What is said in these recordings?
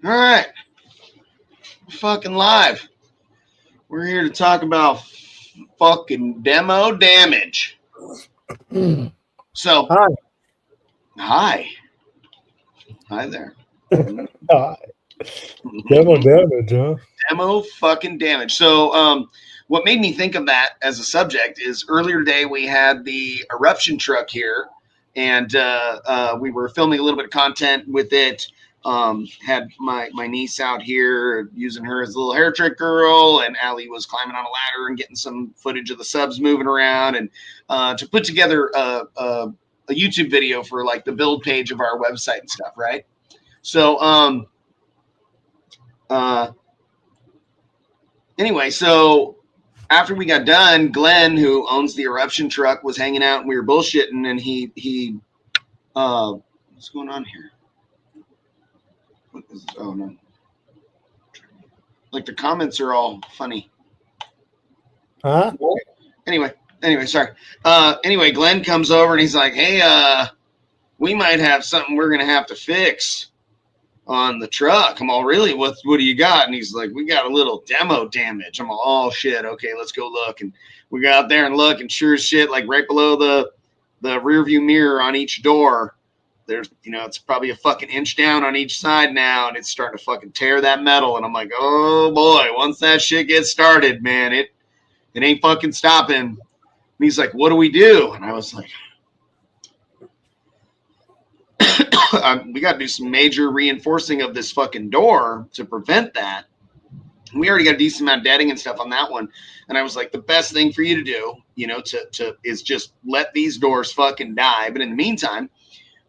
All right, fucking live. We're here to talk about fucking demo damage. So, Hi. hi, hi there. Hi. Demo damage, huh? Demo fucking damage. So, what made me think of that as a subject is earlier today we had the eruption truck here, and we were filming a little bit of content with it. Had my niece out here using her as a little hair trick girl, and Allie was climbing on a ladder and getting some footage of the subs moving around, and to put together a YouTube video for like the build page of our website and stuff, right? So, anyway, so after we got done, Glenn, who owns the eruption truck, was hanging out and we were bullshitting, and he what's going on here? What is this? Oh no. Like the comments are all funny. Huh? Anyway, sorry. Anyway, Glenn comes over and he's like, "Hey, we might have something we're gonna have to fix on the truck." I'm all, "Really? What do you got?" And he's like, "We got a little demo damage." I'm all, "Oh shit, okay, let's go look." And we go out there and look, and sure as shit, like right below the rear view mirror on each door, there's, it's probably a fucking inch down on each side now, and it's starting to fucking tear that metal. And I'm like, "Oh boy, once that shit gets started, man, it ain't fucking stopping." And he's like, "What do we do?" And I was like, we got to do some major reinforcing of this fucking door to prevent that. We already got a decent amount of deading and stuff on that one. And I was like, the best thing for you to do, is just let these doors fucking die. But in the meantime,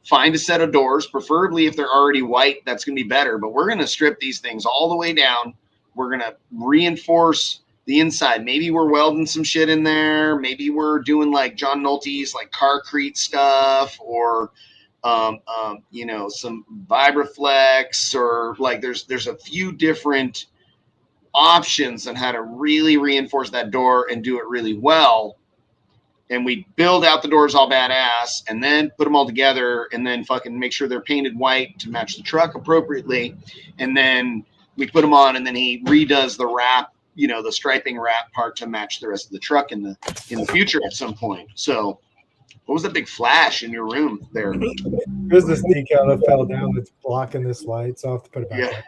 find a set of doors, preferably if they're already white, that's going to be better. But we're going to strip these things all the way down. We're going to reinforce the inside. Maybe we're welding some shit in there. Maybe we're doing like John Nolte's like Carcrete stuff, or some Vibraflex, or like there's a few different options on how to really reinforce that door and do it really well. And we build out the doors all badass, and then put them all together, and then fucking make sure they're painted white to match the truck appropriately. And then we put them on, and then he redoes the wrap, the striping wrap part to match the rest of the truck in the future at some point. So, what was that big flash in your room there? There's this decal that fell down that's blocking this light, so I'll have to put it back up.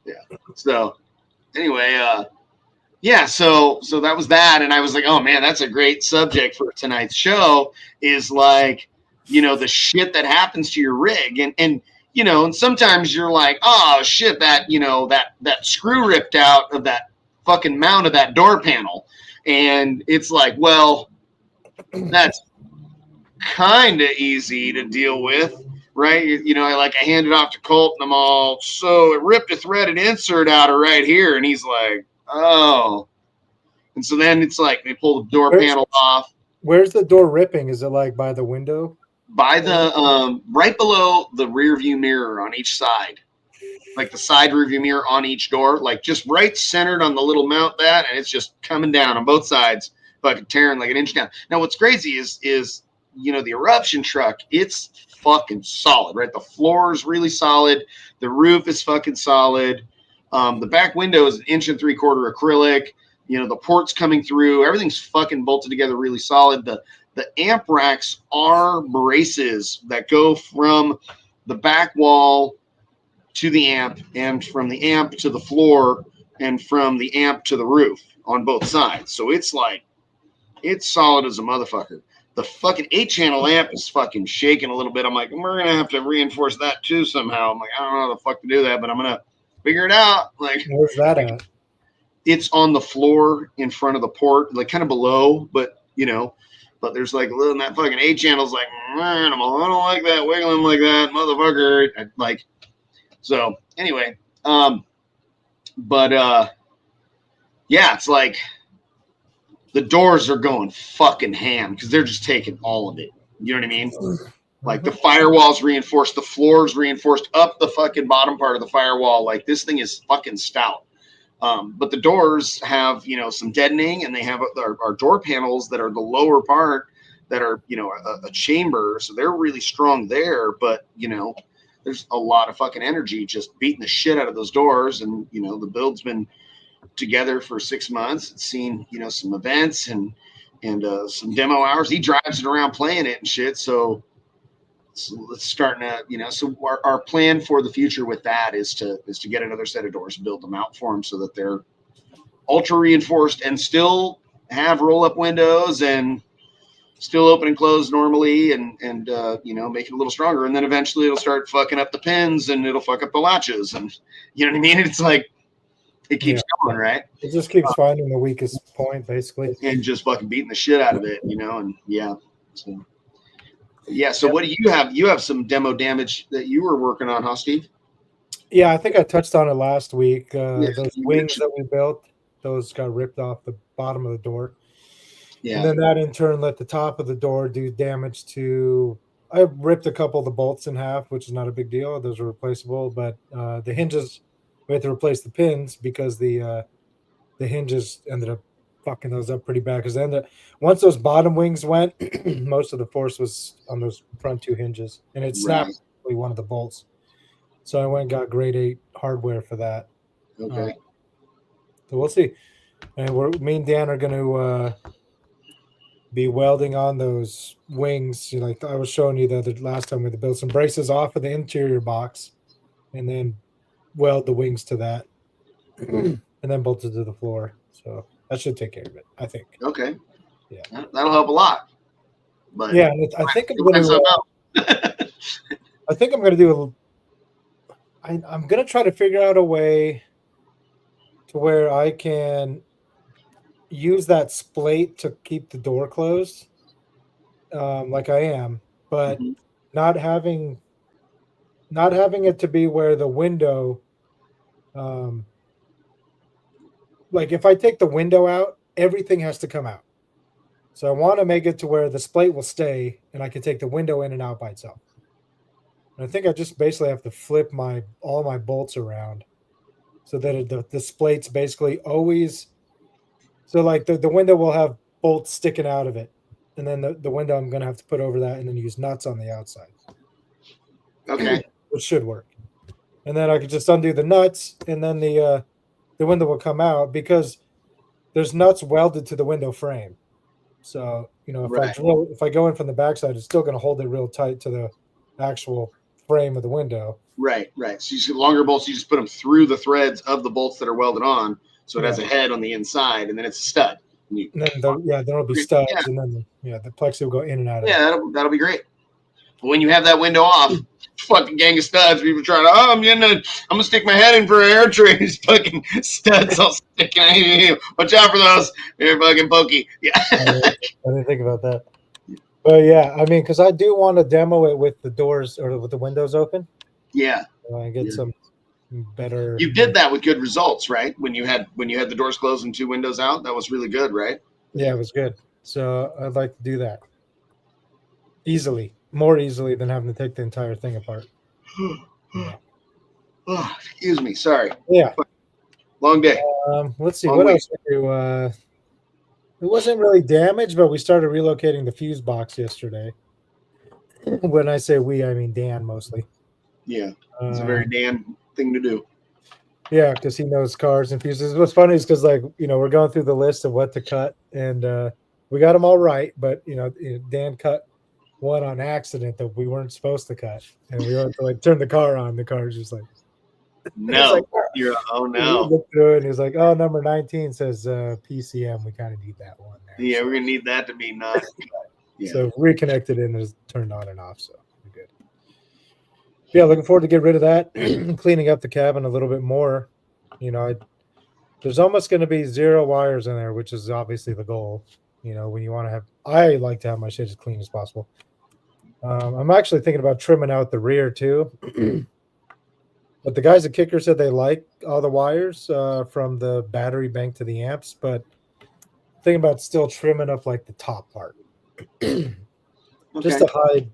Yeah. So, anyway, yeah, so that was that, and I was like, oh man, that's a great subject for tonight's show, is like, the shit that happens to your rig, and and sometimes you're like, oh shit, that that screw ripped out of that fucking mount of that door panel, and it's like, well, that's kind of easy to deal with, right? I hand it off to Colt, and I'm all, so it ripped a threaded insert out of right here, and he's like, oh. And so then it's like they pull the door panel off. Where's the door ripping? Is it like by the window? By the right below the rear view mirror on each side. Like the side rear view mirror on each door, like just right centered on the little mount that, and it's just coming down on both sides, fucking tearing like an inch down. Now what's crazy is the eruption truck, it's fucking solid, right? The floor is really solid, the roof is fucking solid. The back window is 1 3/4 inch acrylic. The ports coming through, everything's fucking bolted together really solid. The amp racks are braces that go from the back wall to the amp, and from the amp to the floor, and from the amp to the roof on both sides. So it's like, it's solid as a motherfucker. The fucking 8-channel amp is fucking shaking a little bit. I'm like, we're going to have to reinforce that too somehow. I'm like, I don't know how the fuck to do that, but I'm going to figure it out. Like, where's that at? It's on the floor in front of the port, like kind of below, but but there's like that fucking 8-channel's like, man, I don't like that wiggling like that, motherfucker. Like, so anyway, but yeah, it's like the doors are going fucking ham because they're just taking all of it. You know what I mean? Like the firewall's reinforced, the floor's reinforced up the fucking bottom part of the firewall. Like this thing is fucking stout. But the doors have, some deadening, and they have our door panels that are the lower part that are, a chamber. So they're really strong there. But, there's a lot of fucking energy just beating the shit out of those doors. And, you know, the build's been together for 6 months. It's seen, you know, some events and some demo hours. He drives it around playing it and shit. So it's starting to, you know, so our plan for the future with that is to get another set of doors, build them out for him so that they're ultra reinforced and still have roll up windows and still open and close normally, and you know, make it a little stronger. And then eventually it'll start fucking up the pins and it'll fuck up the latches, and you know what I mean? It's like it keeps going, right? It just keeps finding the weakest point, basically, and just fucking beating the shit out of it, you know. And so what do you have? You have some demo damage that you were working on, huh, Steve? Yeah, I think I touched on it last week. Those wings that we built, those got ripped off the bottom of the door. Yeah. And then that in turn let the top of the door do damage to. I ripped a couple of the bolts in half, which is not a big deal. Those are replaceable, but the hinges, we had to replace the pins because the hinges ended up fucking those up pretty bad. Because then once those bottom wings went, most of the force was on those front two hinges, and it snapped one of the bolts. So I went and got grade 8 hardware for that. Okay. So we'll see. And me and Dan are going to be welding on those wings. You know, like I was showing you the last time we built some braces off of the interior box and then weld the wings to that and then bolt it to the floor. So that should take care of it, I think. Okay. Yeah. That'll help a lot. But yeah, I think I'm going to I think I'm going to do I'm going to try to figure out a way to where I can use that splate to keep the door closed, like I am, but not having it to be where the window, like if I take the window out, everything has to come out. So I want to make it to where the splate will stay and I can take the window in and out by itself. And I think I just basically have to flip all my bolts around so that the splate's basically always. So like the window will have bolts sticking out of it. And then the window I'm going to have to put over that and then use nuts on the outside. Okay. Which should work. And then I could just undo the nuts and then the window will come out because there's nuts welded to the window frame. So, you know, if I go in from the backside, it's still going to hold it real tight to the actual frame of the window. Right. So you see longer bolts, you just put them through the threads of the bolts that are welded on. So it has a head on the inside, and then it's a stud. And then there'll be studs, and then the plexi will go in and out of it. Yeah, that'll be great. But when you have that window off, fucking gang of studs, people trying to, I'm gonna stick my head in for an air tray. Fucking studs all sticking. Watch out for those. They're fucking pokey. Yeah. I didn't think about that. But yeah, I mean, because I do want to demo it with the doors or with the windows open. Yeah. I get some better. You did that with good results, right? When you had the doors closed and 2 windows out, that was really good, right? Yeah, it was good. So I'd like to do that more easily than having to take the entire thing apart. Yeah. Oh, excuse me, sorry. Yeah, long day. Let's see what else we do. It wasn't really damaged, but we started relocating the fuse box yesterday. When I say we, I mean Dan mostly. Yeah, it's a very Dan thing to do. Yeah, because he knows cars and fuses. What's funny is because, like, you know, we're going through the list of what to cut, and we got them all right, but Dan cut one on accident that we weren't supposed to cut, and we went to like turn the car on. The car was just like, no, like, you're no. He looked through it and he's like, oh, number 19 says PCM. We kind of need that one there. Yeah, we're gonna need that to be not. Yeah. So reconnected and it's turned on and off, so we're good. Yeah, looking forward to get rid of that, cleaning up the cabin a little bit more. You know, there's almost going to be 0 wires in there, which is obviously the goal. You know, when you want to have, I like to have my shit as clean as possible. I'm actually thinking about trimming out the rear too. But the guys at Kicker said they like all the wires from the battery bank to the amps, but thinking about still trimming up like the top part. Just to hide,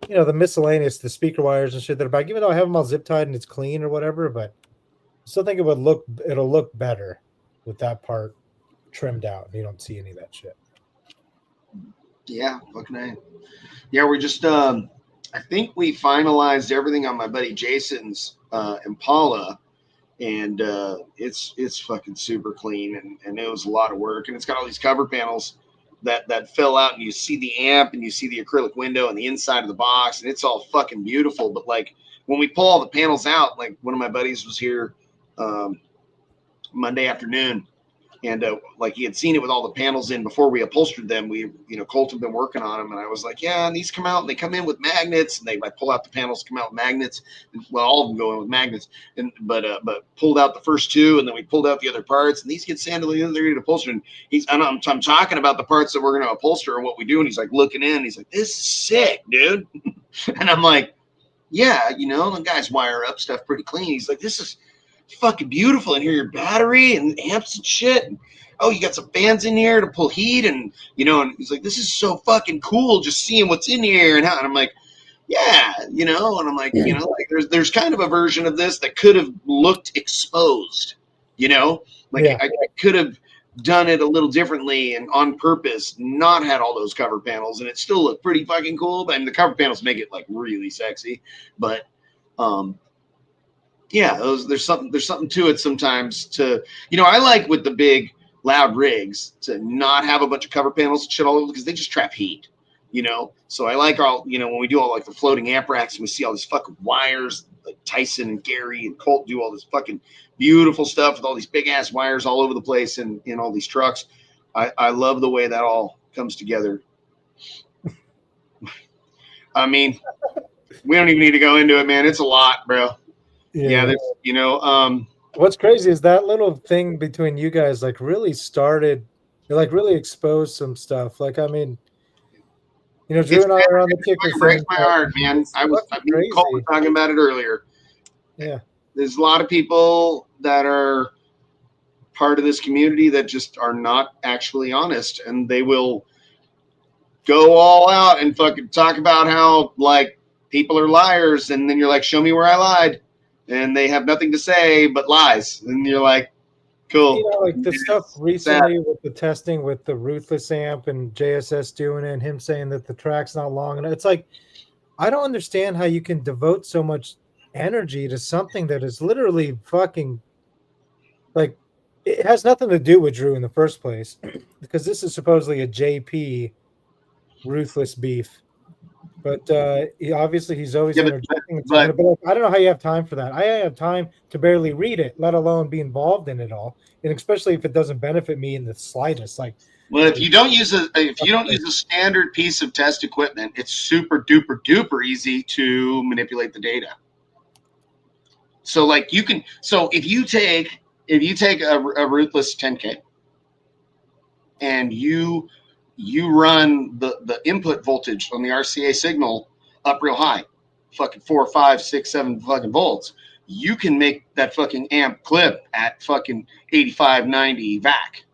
you know, the miscellaneous, the speaker wires and shit that are back, even though I have them all zip tied and it's clean or whatever, but I still think it'll look better with that part trimmed out. You don't see any of that shit. Yeah, fucking A. Yeah, we're just I think we finalized everything on my buddy Jason's Impala, and it's fucking super clean, and it was a lot of work, and it's got all these cover panels that fill out, and you see the amp, and you see the acrylic window and the inside of the box, and it's all fucking beautiful. But like when we pull all the panels out, like one of my buddies was here Monday afternoon, and like he had seen it with all the panels in before we upholstered them. We, Colt had been working on them, and I was like, yeah, and these come out, and they come in with magnets, and I pull out the panels, come out with magnets, and, well, all of them go in with magnets, and but pulled out the first two, and then we pulled out the other parts, and these get sanded, they're ready to upholster. And I'm talking about the parts that we're going to upholster and what we do, and he's like looking in, and he's like, this is sick, dude. And I'm like, yeah, the guys wire up stuff pretty clean. He's like, this is fucking beautiful in here, your battery and amps and shit. And, oh, you got some fans in here to pull heat, and and he's like, this is so fucking cool just seeing what's in here. And I'm like, yeah, and I'm like, like there's kind of a version of this that could have looked exposed, I could have done it a little differently and on purpose, not had all those cover panels, and it still looked pretty fucking cool. But the cover panels make it like really sexy, but yeah, there's something to it sometimes. To I like with the big loud rigs to not have a bunch of cover panels and shit all over because they just trap heat. So I like all when we do all like the floating amp racks and we see all these fucking wires, like Tyson and Gary and Colt do all this fucking beautiful stuff with all these big ass wires all over the place and in all these trucks. I love the way that all comes together. I mean, we don't even need to go into it, man. It's a lot, bro. Yeah, what's crazy is that little thing between you guys like really started, like really exposed some stuff. Like, I mean, Drew and I are on the kicker. It breaks my heart, man. I was talking about it earlier. Yeah, there's a lot of people that are part of this community that just are not actually honest, and they will go all out and fucking talk about how like people are liars, and then you're like, show me where I lied. And they have nothing to say but lies. And you're like, cool. Like the stuff recently with the testing with the Ruthless amp and JSS doing it and him saying that the track's not long enough. It's like, I don't understand how you can devote so much energy to something that is literally fucking like, it has nothing to do with Drew in the first place because this is supposedly a JP Ruthless beef. But obviously he's always interjecting. But I don't know how you have time for that. I have time to barely read it, let alone be involved in it all, and especially if it doesn't benefit me in the slightest. Like, well, if you don't use a standard piece of test equipment, it's super duper duper easy to manipulate the data. So like if you take a Ruthless 10K and you run the input voltage on the RCA signal up real high, fucking 4, 5, 6, 7 fucking volts, you can make that fucking amp clip at fucking 85, 90 vac.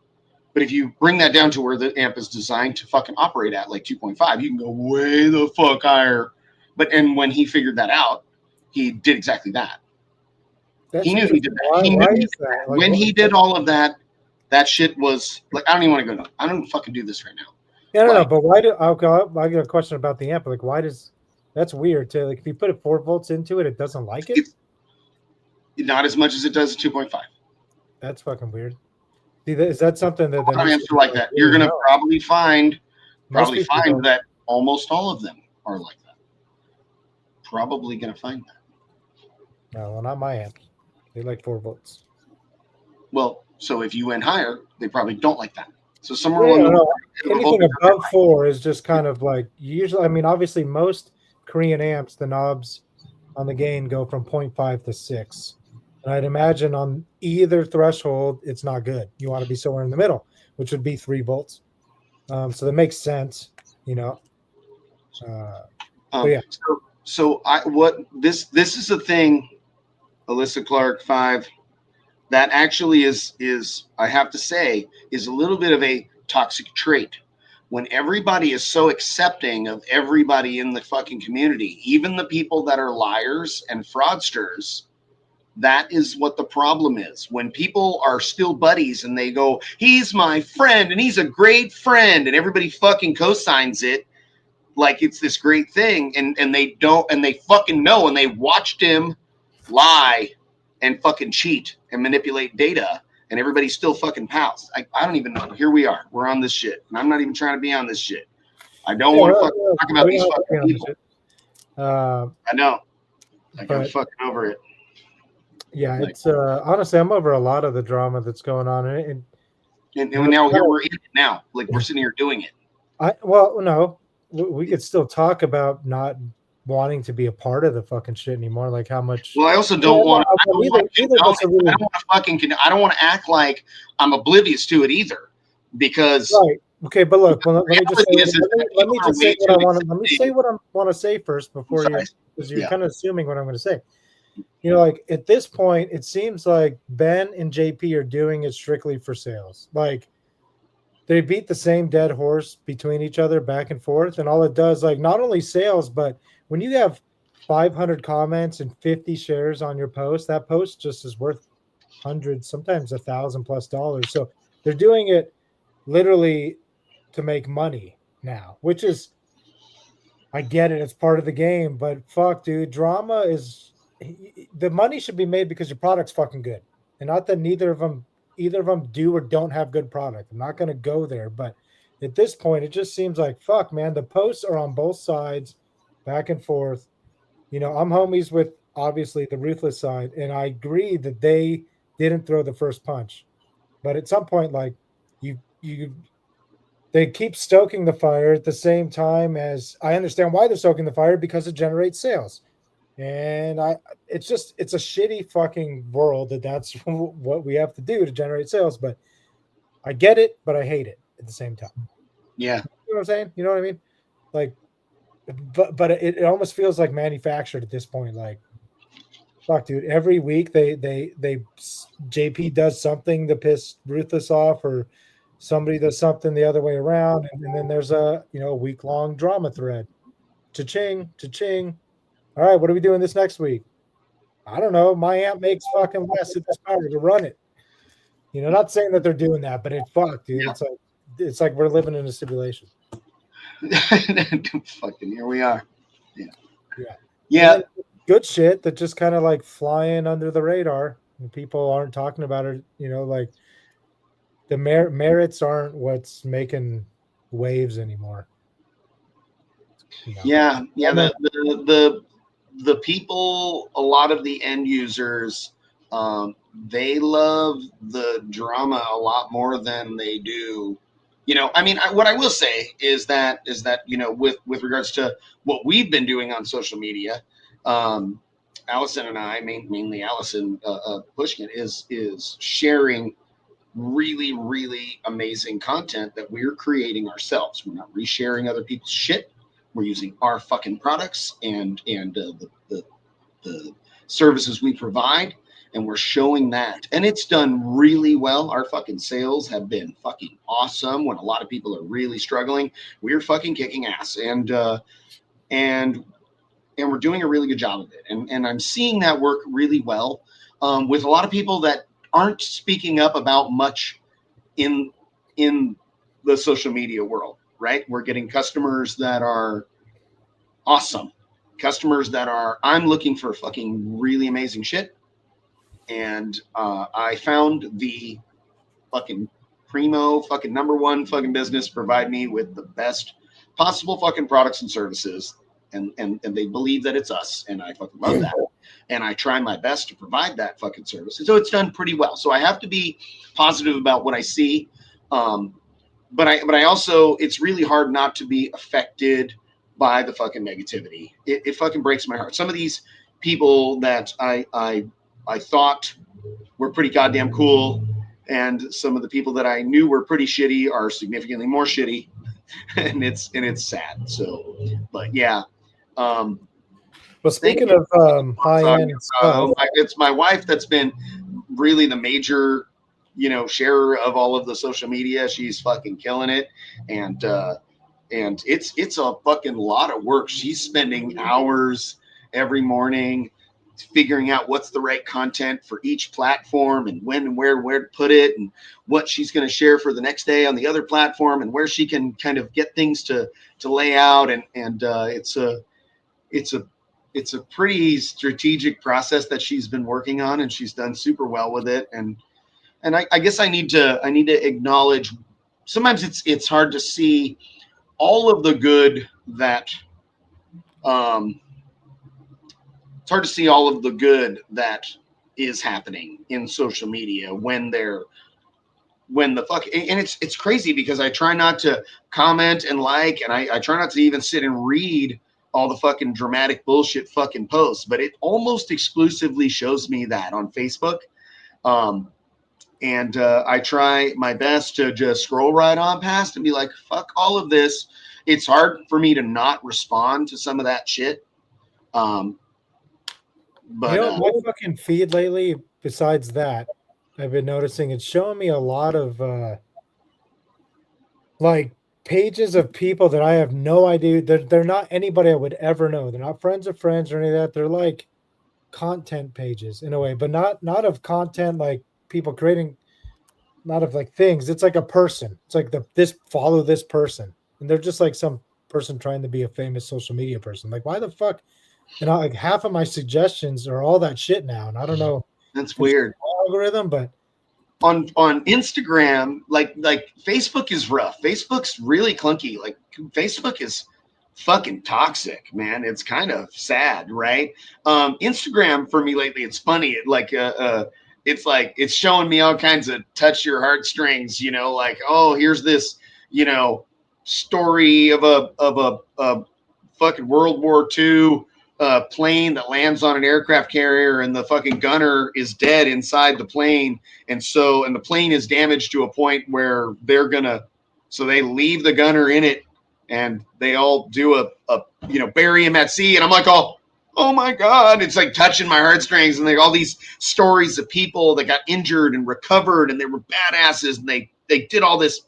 But if you bring that down to where the amp is designed to fucking operate at, like 2.5, you can go way the fuck higher. And when he figured that out, he did exactly that. He knew he did that. When he did all of that, that shit was like, I don't even want to go. I don't fucking do this right now. Yeah, no, but why do I got a question about the amp? Like, why does that's weird too? Like, if you put a 4 volts into it, it doesn't like it. Not as much as it does a 2.5. That's fucking weird. See, is that something that amps are like that? You're gonna probably find that almost all of them are like that. Probably gonna find that. No, well, not my amps. They like 4 volts. Well, so if you went higher, they probably don't like that. So somewhere along anything above 4 is just kind of like usually. I mean, obviously, most Korean amps, the knobs on the gain go from 0.5 to 6, and I'd imagine on either threshold, it's not good. You want to be somewhere in the middle, which would be 3 volts. So that makes sense, yeah. So this is a thing, Alyssa Clark 5. That actually is I have to say is a little bit of a toxic trait when everybody is so accepting of everybody in the fucking community, even the people that are liars and fraudsters. That is what the problem is. When people are still buddies and they go, he's my friend and he's a great friend, and everybody fucking co-signs it, like it's this great thing, and they don't, and they fucking know, and they watched him lie and fucking cheat and manipulate data, and everybody's still fucking pals. I don't even know. Here we are. We're on this shit, and I'm not even trying to be on this shit. I don't want to fucking talk about these fucking people. I know. Like, I'm fucking over it. Yeah, like, it's honestly, I'm over a lot of the drama that's going on, and now here we're in it now. Like, we're sitting here doing it. No, we could still talk about not wanting to be a part of the fucking shit anymore. Like how much. Well, I also don't want. I don't want to act like I'm oblivious to it either, because. Right. Okay, but look. Let me say what I want to say first before you, because you're kind of assuming what I'm going to say. You know, like at this point, it seems like Ben and JP are doing it strictly for sales. Like they beat the same dead horse between each other back and forth. And all it does, like not only sales, but when you have 500 comments and 50 shares on your post, that post just is worth hundreds, sometimes $1,000+ So they're doing it literally to make money now, which is, I get it. It's part of the game, but fuck, dude, drama is, the money should be made because your product's fucking good, and not that either of them do or don't have good product. I'm not going to go there, but at this point, it just seems like fuck, man. The posts are on both sides, back and forth. You know, I'm homies with obviously the Ruthless side, and I agree that they didn't throw the first punch, but at some point, like they keep stoking the fire at the same time as I understand why they're stoking the fire, because it generates sales. And it's a shitty fucking world that's what we have to do to generate sales. But I get it, but I hate it at the same time. Yeah. You know what I'm saying? You know what I mean? Like, but it almost feels like manufactured at this point. Like, fuck, dude, every week they JP does something to piss Ruthless off, or somebody does something the other way around. And then there's a week-long drama thread. Cha-ching, cha-ching. All right, what are we doing this next week? I don't know. My amp makes fucking less at this power to run it. You know, not saying that they're doing that, but it fuck, dude. Yeah. It's like we're living in a simulation. Fucking here we are. Yeah. Good shit that just kind of like flying under the radar, and people aren't talking about it. You know, like the merits aren't what's making waves anymore. Yeah. The people, a lot of the end users, they love the drama a lot more than they do. You know, I mean, what I will say is that with regards to what we've been doing on social media, Allison and I, mainly Allison Pushkin, is sharing really, really amazing content that we're creating ourselves. We're not resharing other people's shit. We're using our fucking products and the services we provide, and we're showing that. And it's done really well. Our fucking sales have been fucking awesome. When a lot of people are really struggling, we're fucking kicking ass. And we're doing a really good job of it. And I'm seeing that work really well with a lot of people that aren't speaking up about much in the social media world. Right? We're getting customers that are awesome. Customers that are, I'm looking for fucking really amazing shit. And I found the fucking primo fucking number one fucking business provide me with the best possible fucking products and services. And they believe that it's us. And I fucking love that. And I try my best to provide that fucking service. And so it's done pretty well. So I have to be positive about what I see. But I also, it's really hard not to be affected by the fucking negativity. It fucking breaks my heart. Some of these people that I thought were pretty goddamn cool, and some of the people that I knew were pretty shitty are significantly more shitty, and it's sad. So, but yeah. Well, speaking of high end stuff, it's my wife that's been really the major, sharer of all of the social media. She's fucking killing it. And it's a fucking lot of work. She's spending hours every morning figuring out what's the right content for each platform and when and where to put it and what she's going to share for the next day on the other platform and where she can kind of get things to lay out. And it's a pretty strategic process that she's been working on, and she's done super well with it. And I guess I need to acknowledge, sometimes it's hard to see all of the good that, it's hard to see all of the good that is happening in social media when the fuck, and it's crazy because I try not to comment and like, and I try not to even sit and read all the fucking dramatic bullshit fucking posts, but it almost exclusively shows me that on Facebook. And I try my best to just scroll right on past and be like, fuck all of this. It's hard for me to not respond to some of that shit. But my fucking feed lately, besides that, I've been noticing it's showing me a lot of like pages of people that I have no idea. They're not anybody I would ever know. They're not friends of friends or any of that. They're like content pages in a way, but not of content like people creating, not of like things. It's like a person. It's like follow this person, and they're just like some person trying to be a famous social media person. Like, why the fuck? And like half of my suggestions are all that shit now, and I don't know. That's weird algorithm, but on Instagram, like Facebook is rough. Facebook's really clunky. Like Facebook is fucking toxic, man. It's kind of sad, right? Instagram for me lately, it's funny. It's like it's showing me all kinds of touch your heartstrings, like, oh, here's this, story of a fucking World War II plane that lands on an aircraft carrier, and the fucking gunner is dead inside the plane, and the plane is damaged to a point where so they leave the gunner in it, and they all do a bury him at sea, and I'm like, oh my God, it's like touching my heartstrings, and like all these stories of people that got injured and recovered, and they were badasses, and they did all this,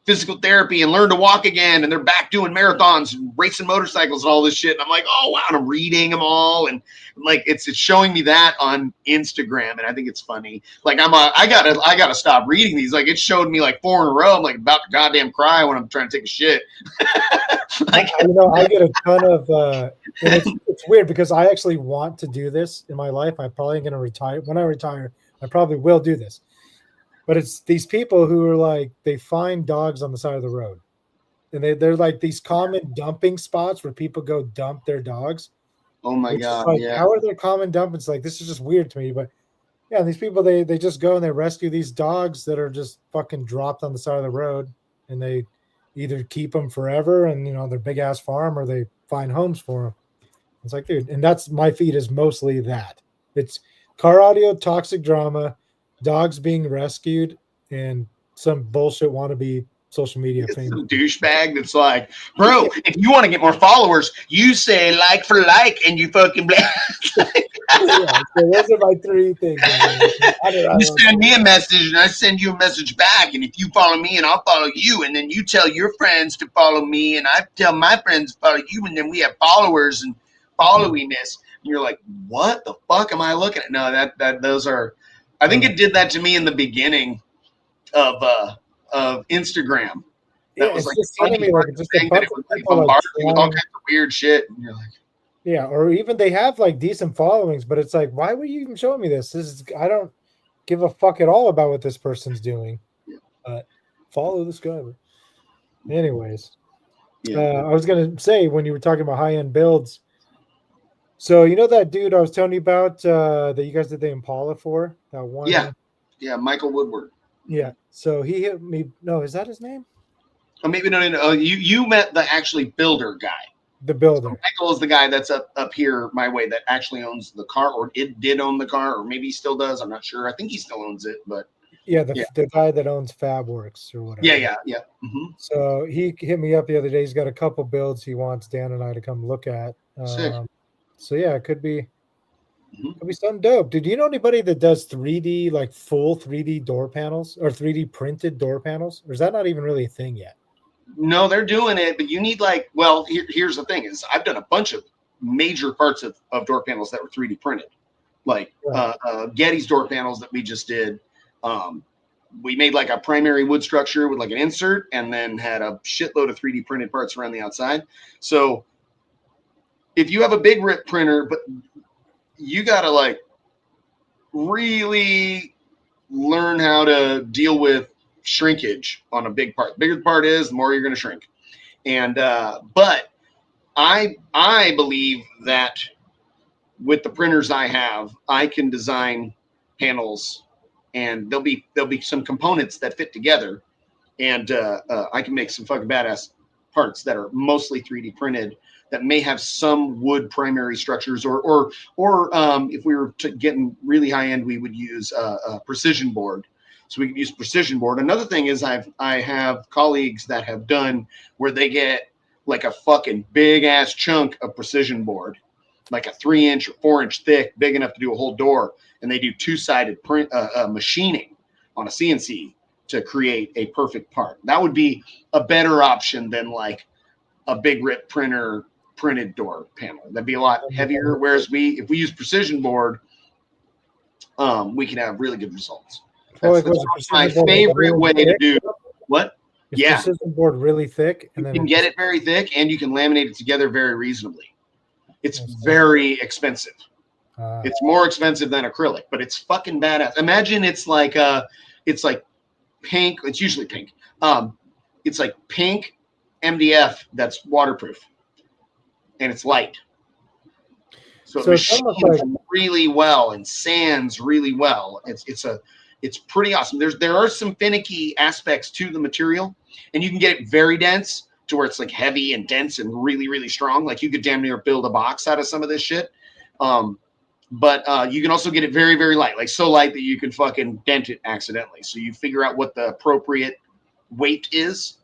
physical therapy and learn to walk again, and they're back doing marathons and racing motorcycles and all this shit. And I'm like, oh wow, and I'm reading them all, and like it's showing me that on Instagram, and I think it's funny. Like I gotta stop reading these. Like it showed me like 4 in a row. I'm like about to goddamn cry when I'm trying to take a shit. Like, I get a ton of and it's weird because I actually want to do this in my life. I'm probably gonna retire. When I retire, I probably will do this. But it's these people who are like, they find dogs on the side of the road. And they're like these common dumping spots where people go dump their dogs. Oh my God. Like, yeah. How are there common dumpings? Like, this is just weird to me. But yeah, these people, they just go and they rescue these dogs that are just fucking dropped on the side of the road. And they either keep them forever and, their big ass farm, or they find homes for them. It's like, dude, and that's my feed is mostly that. It's car audio, toxic drama, dogs being rescued, and some bullshit wannabe social media thing. Some douchebag that's like, bro, if you want to get more followers, you say like for like, and you fucking yeah, so those are my 3 things. You send me a message, and I send you a message back, and if you follow me, and I'll follow you, and then you tell your friends to follow me, and I tell my friends to follow you, and then we have followers and followingness. And you're like, what the fuck am I looking at? No, that those are. I think it did that to me in the beginning of Instagram. That was like funny me, like just a bunch of people like with all kinds of weird shit. And you're like, yeah, or even they have like decent followings, but it's like, why were you even showing me this? I don't give a fuck at all about what this person's doing. Follow this guy. Anyways, I was gonna say when you were talking about high-end builds. So that dude I was telling you about that you guys did the Impala for? That one? Yeah, Michael Woodward. Yeah. So he hit me. No, is that his name? Oh, maybe no. You met the actually builder guy. The builder. So Michael is the guy that's up here my way that actually owns the car, or it did own the car, or maybe he still does. I'm not sure. I think he still owns it, but the guy that owns FabWorks or whatever. Yeah. Mm-hmm. So he hit me up the other day. He's got a couple builds he wants Dan and I to come look at. Sick. So yeah, it could be something dope. Dude, do you know anybody that does 3D, like full 3D door panels or 3D printed door panels? Or is that not even really a thing yet? No, they're doing it, but you need here's the thing is I've done a bunch of major parts of door panels that were 3D printed, like Getty's door panels that we just did. We made like a primary wood structure with like an insert, and then had a shitload of 3D printed parts around the outside. So if you have a big rip printer, but you gotta like really learn how to deal with shrinkage on a big part. The bigger the part is, the more you're going to shrink. And but I believe that with the printers I have, I can design panels, and there'll be some components that fit together, and I can make some fucking badass parts that are mostly 3D printed, that may have some wood primary structures, or if we were getting really high end, we would use a precision board. So we could use precision board. Another thing is I have colleagues that have done where they get like a fucking big ass chunk of precision board, like a 3-inch or 4-inch thick, big enough to do a whole door, and they do 2-sided print machining on a CNC to create a perfect part. That would be a better option than like a big rip printer printed door panel. That'd be a lot heavier. Whereas if we use precision board, we can have really good results. That's my favorite way to do. What? Is precision board really thick? And you can get it very thick, and you can laminate it together very reasonably. It's very expensive. It's more expensive than acrylic, but it's fucking badass. Imagine it's like pink. It's usually pink. It's like pink MDF that's waterproof, and it's light. So it machines really well and sands really well. It's pretty awesome. There are some finicky aspects to the material, and you can get it very dense to where it's like heavy and dense and really, really strong. Like you could damn near build a box out of some of this shit. But you can also get it very, very light, like so light that you can fucking dent it accidentally. So you figure out what the appropriate weight is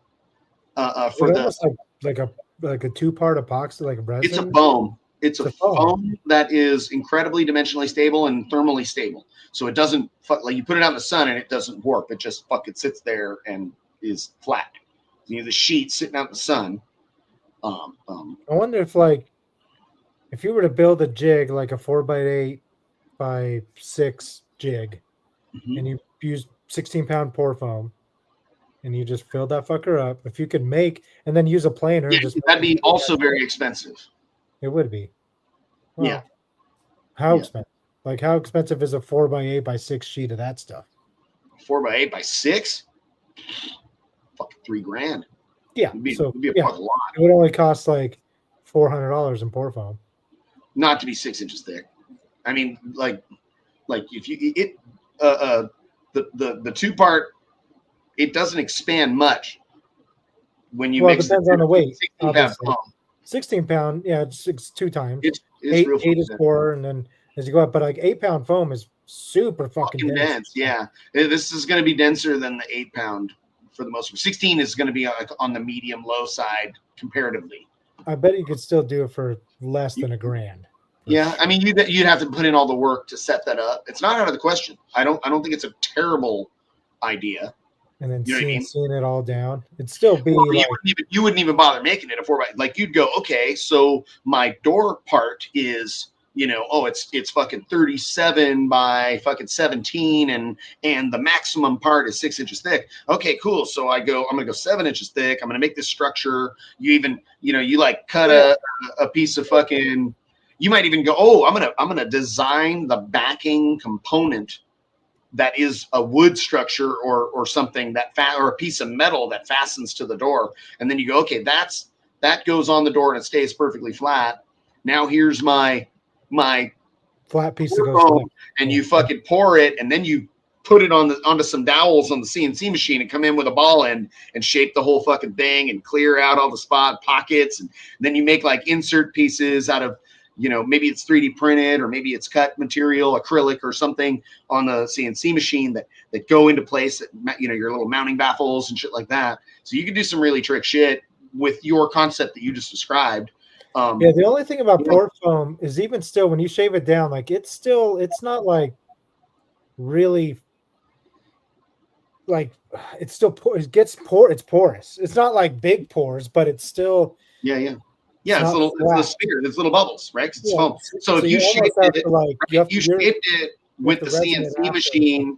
for the like a 2-part epoxy, like a resin. It's a foam. It's a foam that is incredibly dimensionally stable and thermally stable. So it doesn't like you put it out in the sun and it doesn't warp. It just fucking sits there and is flat. You know, the sheet sitting out in the sun. I wonder if you were to build a jig like a 4x8 by 6 jig, and you use 16-pound pour foam, and you just fill that fucker up. If you could make and then use a planer, that'd be also very expensive. It would be. Well, how expensive? Like how expensive is a 4x8 by 6 sheet of that stuff? 4x8 by 6? Fucking $3,000. Yeah, it'd be a fucking lot. It would only cost like $400 in pour foam. Not to be 6 inches thick. I mean, like if you the 2-part, it doesn't expand much when you mix. It depends on the weight. 16-pound foam. 16-pound, it's 2 times. It's eight is 4, and then as you go up, but like 8-pound foam is super fucking dense. Yeah, this is going to be denser than the 8-pound for the most part. 16 is going to be on the medium low side comparatively. I bet you could still do it for less than $1,000. Yeah, I mean you'd have to put in all the work to set that up. It's not out of the question. I don't think it's a terrible idea. And then seeing it all down, it'd still be you wouldn't even bother making it a 4x. Like you'd go, okay, so my door part is it's fucking 37 by fucking 17, and the maximum part is 6 inches thick. Okay, cool. So I'm gonna go 7 inches thick. I'm gonna make this structure. You even you like cut a piece of fucking. You might even go, I'm gonna design the backing component that is a wood structure or something or a piece of metal that fastens to the door, and then you go, okay, that goes on the door and it stays perfectly flat. Now here's my flat piece that goes, and you fucking pour it, and then you put it onto some dowels on the CNC machine and come in with a ball end and shape the whole fucking thing and clear out all the spot pockets, and then you make like insert pieces out of. Maybe it's 3D printed, or maybe it's cut material, acrylic or something on the CNC machine that go into place, your little mounting baffles and shit like that. So you can do some really trick shit with your concept that you just described. The only thing about pour foam is even still when you shave it down, like it's not like really like it's still it's porous. It's not like big pores, but it's still Yeah, it's a sphere. It's little bubbles, right? 'Cause it's foam. So if you shaped it, you shaped it with the CNC machine,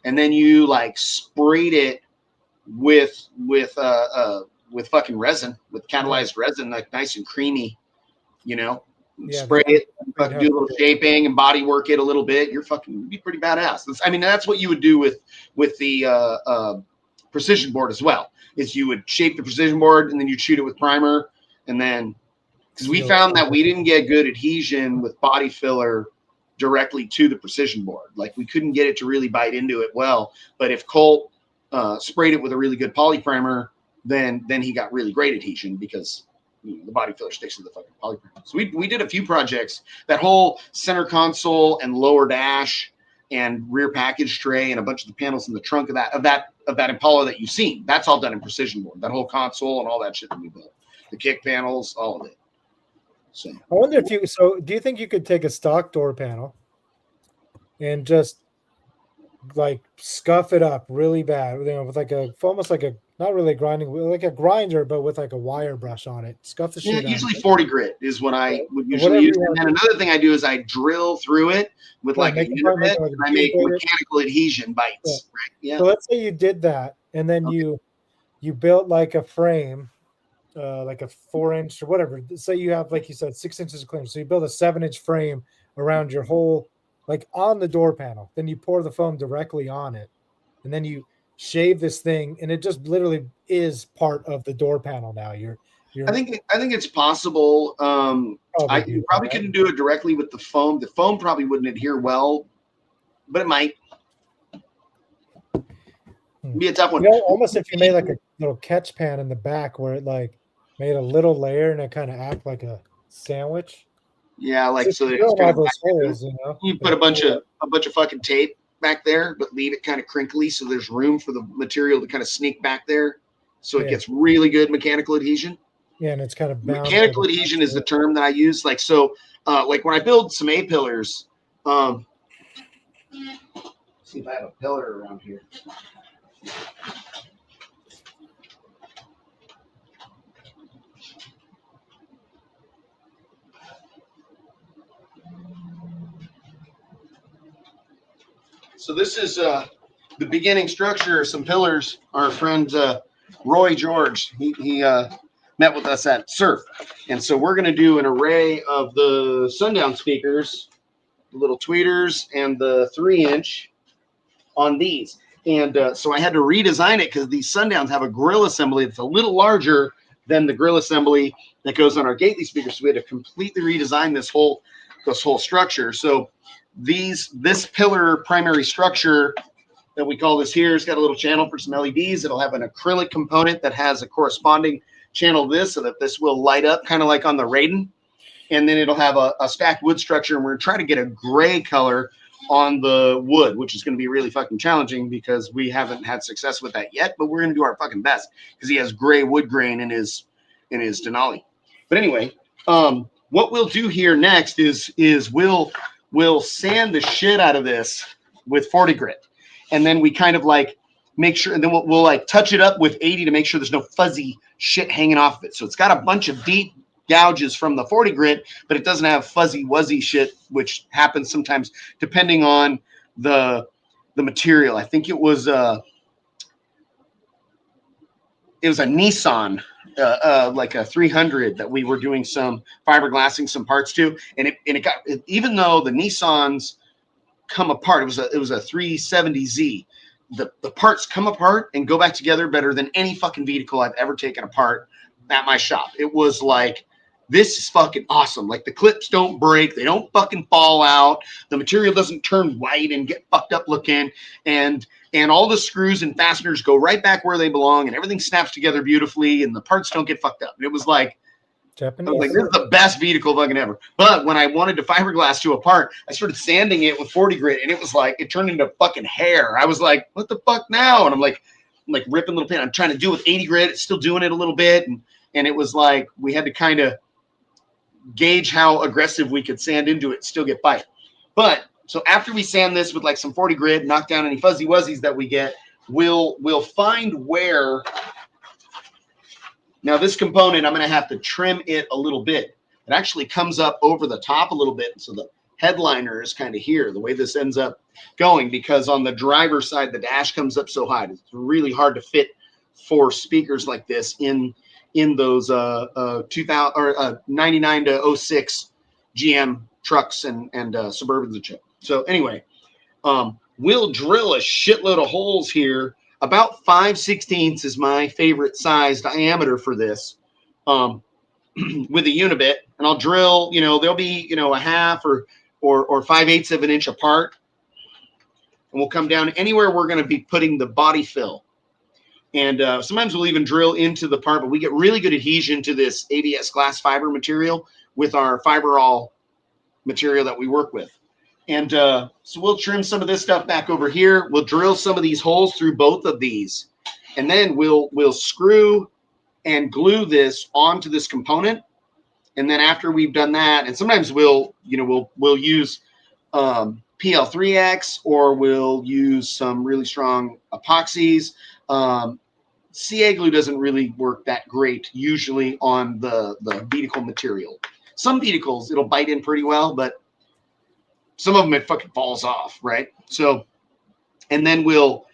and then you like sprayed it with fucking resin, with catalyzed resin, like nice and creamy, you know. Spray it, do a little shaping and body work it a little bit. You're fucking be pretty badass. That's what you would do with the precision board as well. Is you would shape the precision board and then you'd shoot it with primer, and then because we found that we didn't get good adhesion with body filler directly to the precision board. Like we couldn't get it to really bite into it well. But if Colt sprayed it with a really good poly primer, then he got really great adhesion because the body filler sticks to the fucking poly primer. So we did a few projects. That whole center console and lower dash and rear package tray and a bunch of the panels in the trunk of that Impala that you've seen, that's all done in precision board. That whole console and all that shit that we built, the kick panels, all of it. So I wonder if do you think you could take a stock door panel and just like scuff it up really bad, with like almost like a, not really grinding, like a grinder, but with like a wire brush on it, scuff the shit out. Usually 40 grit is what I would usually use. And then another thing I do is I drill through it with like a unibit, and I make mechanical adhesion bites. Yeah. Right? Yeah. So let's say you did that, and then you built like a frame, like a 4-inch or whatever. Say you have, like you said, 6 inches of clearance. So you build a 7-inch frame around your whole, like on the door panel. Then you pour the foam directly on it, and then you shave this thing, and it just literally is part of the door panel now. I think it's possible. You probably couldn't do it directly with the foam. The foam probably wouldn't adhere well, but it might. Be a tough one. Almost if you made like a little catch pan in the back where it like made a little layer and it kind of act like a sandwich. Yeah, like so. You put a bunch of fucking tape back there, but leave it kind of crinkly so there's room for the material to kind of sneak back there, so it gets really good mechanical adhesion. Yeah, and it's kind of mechanical adhesion is the term that I use. Like so, like when I build some A-pillars. See if I have a pillar around here. So this is the beginning structure, some pillars. Our friend Roy George, he met with us at Surf. And so we're going to do an array of the Sundown speakers, the little tweeters, and the 3-inch on these. And so I had to redesign it because these Sundowns have a grill assembly that's a little larger than the grill assembly that goes on our Gately speakers. So we had to completely redesign this whole structure. So this pillar primary structure that we call this here has got a little channel for some LEDs. It'll have an acrylic component that has a corresponding channel to this, so that this will light up kind of like on the Raiden. And then it'll have a stacked wood structure, and we're trying to get a gray color on the wood, which is going to be really fucking challenging because we haven't had success with that yet, but we're going to do our fucking best because he has gray wood grain in his Denali. But anyway, what we'll do here next is we'll sand the shit out of this with 40 grit. And then we kind of like make sure, and then we'll like touch it up with 80 to make sure there's no fuzzy shit hanging off of it. So it's got a bunch of deep gouges from the 40 grit, but it doesn't have fuzzy wuzzy shit, which happens sometimes depending on the material. I think it was a Nissan, like a 300 that we were doing some fiberglassing some parts to, and it got, even though the Nissans come apart, it was a 370Z. The parts come apart and go back together better than any fucking vehicle I've ever taken apart at my shop. It was like, this is fucking awesome. Like the clips don't break, they don't fucking fall out, the material doesn't turn white and get fucked up looking, and all the screws and fasteners go right back where they belong, and everything snaps together beautifully, and the parts don't get fucked up. And it was like, Japanese. Like, this is the best vehicle fucking ever. But when I wanted to fiberglass to a part, I started sanding it with 40 grit, and it was like, it turned into fucking hair. I was like, what the fuck now? And I'm like ripping little paint. I'm trying to do it with 80 grit. It's still doing it a little bit. And it was like, we had to kind of gauge how aggressive we could sand into it and still get bite. But so after we sand this with like some 40 grit, knock down any fuzzy wuzzies that we get, we'll find where Now this component, I'm going to have to trim it a little bit. It actually comes up over the top a little bit. So the headliner is kind of here, the way this ends up going, because on the driver's side, the dash comes up so high. It's really hard to fit 4 speakers like this in those 2000 or 99 to 06 GM trucks and Suburbans and shit. So anyway, we'll drill a shitload of holes here. About 5/16 is my favorite size diameter for this, with a unibit, and I'll drill. They'll be a half or 5/8 of an inch apart, and we'll come down anywhere we're going to be putting the body fill. And sometimes we'll even drill into the part, but we get really good adhesion to this ABS glass fiber material with our Fiberall material that we work with. And so we'll trim some of this stuff back over here. We'll drill some of these holes through both of these, and then we'll screw and glue this onto this component. And then after we've done that, and sometimes we'll use PL3X, or we'll use some really strong epoxies. CA glue doesn't really work that great usually on the vehicle material. Some vehicles it'll bite in pretty well, but some of them it fucking falls off, right? So, and then we'll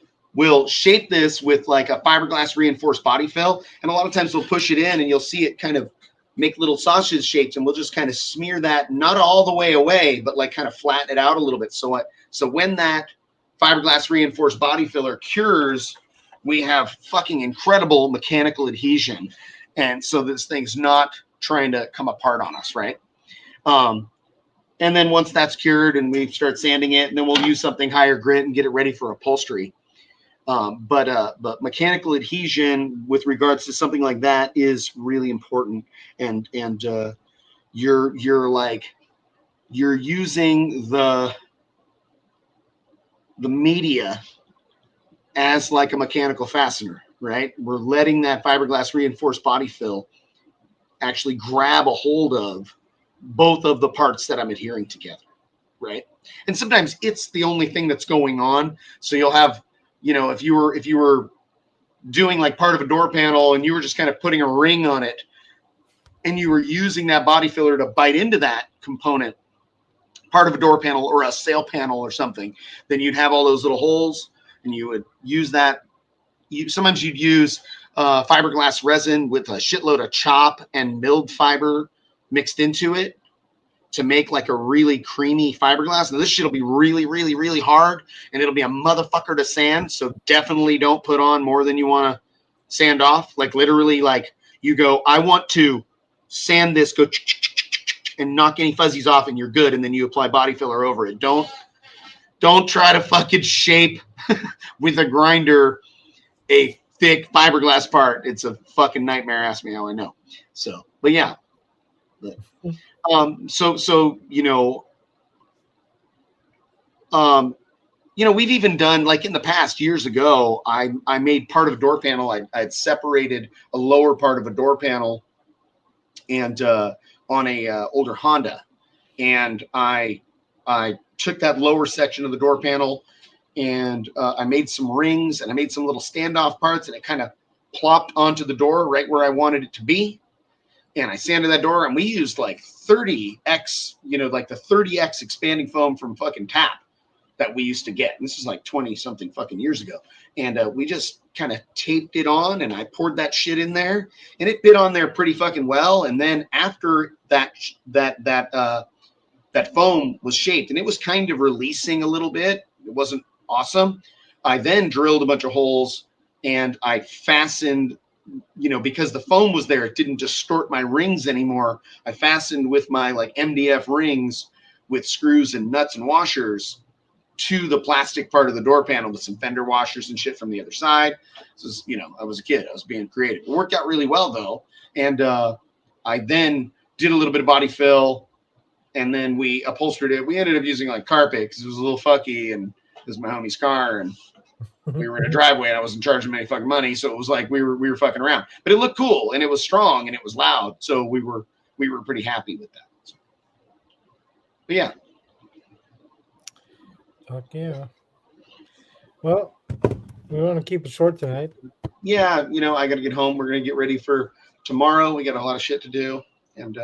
shape this with like a fiberglass reinforced body fill, and a lot of times we'll push it in, and you'll see it kind of make little sausage shapes, and we'll just kind of smear that, not all the way away, but like kind of flatten it out a little bit. So when that fiberglass reinforced body filler cures, we have fucking incredible mechanical adhesion, and so this thing's not trying to come apart on us, right? And then once that's cured and we start sanding it, and then we'll use something higher grit and get it ready for upholstery. But mechanical adhesion with regards to something like that is really important. And you're using the media as like a mechanical fastener, right? We're letting that fiberglass reinforced body fill actually grab a hold of both of the parts that I'm adhering together, right? And sometimes it's the only thing that's going on. So you'll have, if you were doing like part of a door panel and you were just kind of putting a ring on it, and you were using that body filler to bite into that component, part of a door panel or a sail panel or something, then you'd have all those little holes, and you would use that. Sometimes you'd use fiberglass resin with a shitload of chop and milled fiber mixed into it to make like a really creamy fiberglass. Now this shit will be really, really, really hard, and it'll be a motherfucker to sand. So definitely don't put on more than you want to sand off. Like literally, like you go, I want to sand this, go and knock any fuzzies off, and you're good. And then you apply body filler over it. Don't try to fucking shape with a grinder a thick fiberglass part. It's a fucking nightmare. Ask me how I know. So, but yeah. But, we've even done, like in the past years ago, I made part of a door panel. I'd separated a lower part of a door panel and on a older Honda, and I took that lower section of the door panel, and I made some rings, and I made some little standoff parts, and it kind of plopped onto the door right where I wanted it to be. And I sanded that door, and we used like 30X, like the 30X expanding foam from fucking Tap that we used to get. And this is like 20 something fucking years ago. And we just kind of taped it on, and I poured that shit in there, and it bit on there pretty fucking well. And then after that foam was shaped, and it was kind of releasing a little bit, it wasn't awesome. I then drilled a bunch of holes, and I fastened, because the foam was there, it didn't distort my rings anymore. I fastened with my like MDF rings with screws and nuts and washers to the plastic part of the door panel with some fender washers and shit from the other side. So, I was a kid. I was being creative. It worked out really well though. And I then did a little bit of body fill, and then we upholstered it. We ended up using like carpet because it was a little fucky, and it was my homie's car, and we were in a driveway, and I wasn't charging any fucking money. So it was like we were fucking around, but it looked cool, and it was strong, and it was loud. So we were pretty happy with that. So, but yeah. Fuck yeah. Well, we want to keep it short tonight. Yeah, I got to get home. We're going to get ready for tomorrow we got a lot of shit to do, and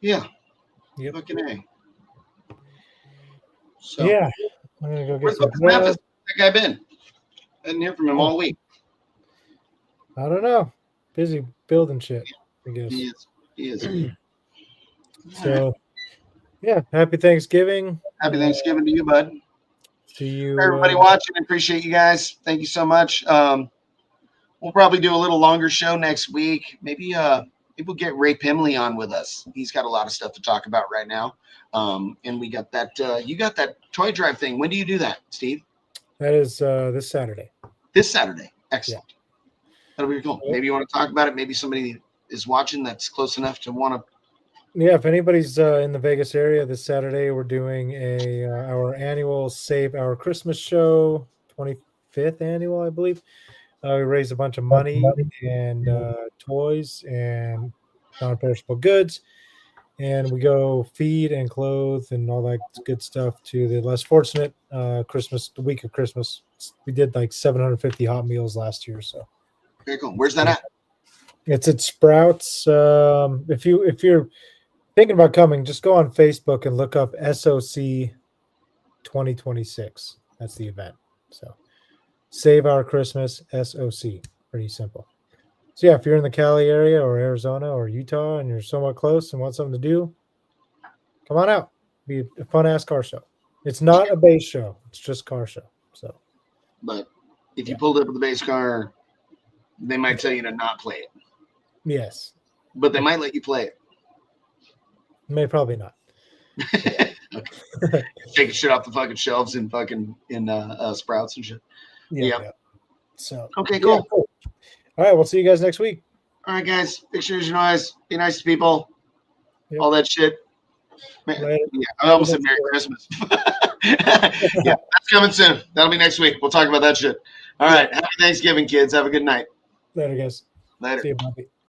yeah, Yep. fucking A. So yeah, I'm gonna go get where's some Memphis? That guy been? I didn't hear from him all week. I don't know. Busy building shit, I guess. He is. So, yeah, happy Thanksgiving. Happy Thanksgiving to you, bud. To you, everybody watching. Appreciate you guys. Thank you so much. We'll probably do a little longer show next week. Maybe we'll get Ray Pimley on with us. He's got a lot of stuff to talk about right now. And we got that. You got that toy drive thing. When do you do that, Steve? That is this Saturday. This Saturday. Excellent. Yeah. That'll be cool. Maybe you want to talk about it. Maybe somebody is watching that's close enough to want to. Yeah, if anybody's in the Vegas area this Saturday, we're doing our annual Save Our Christmas show, 25th annual, I believe. We raise a bunch of money and toys and non-perishable goods, and we go feed and clothe and all that good stuff to the less fortunate. Christmas, the week of Christmas, we did like 750 hot meals last year. So, very cool. Where's that at? It's at Sprouts. If you're thinking about coming, just go on Facebook and look up SOC 2026. That's the event. So Save Our Christmas SOC. Pretty simple. So yeah, if you're in the Cali area or Arizona or Utah and you're somewhat close and want something to do, come on out. Be a fun ass car show. It's not a base show. It's just car show. So, but if you pulled up with the base car, they might tell you to not play it. Yes. But they might let you play it. May probably not. Taking shit off the fucking shelves in Sprouts and shit. Yeah. So okay, cool. Yeah, cool. All right, we'll see you guys next week. All right, guys. Pictures your noise. Be nice to people. Yep. All that shit. Yeah, I almost said Merry Christmas. Yeah, that's coming soon. That'll be next week. We'll talk about that shit. All right. Happy Thanksgiving, kids. Have a good night. Later, guys. Later. See you, Bobby.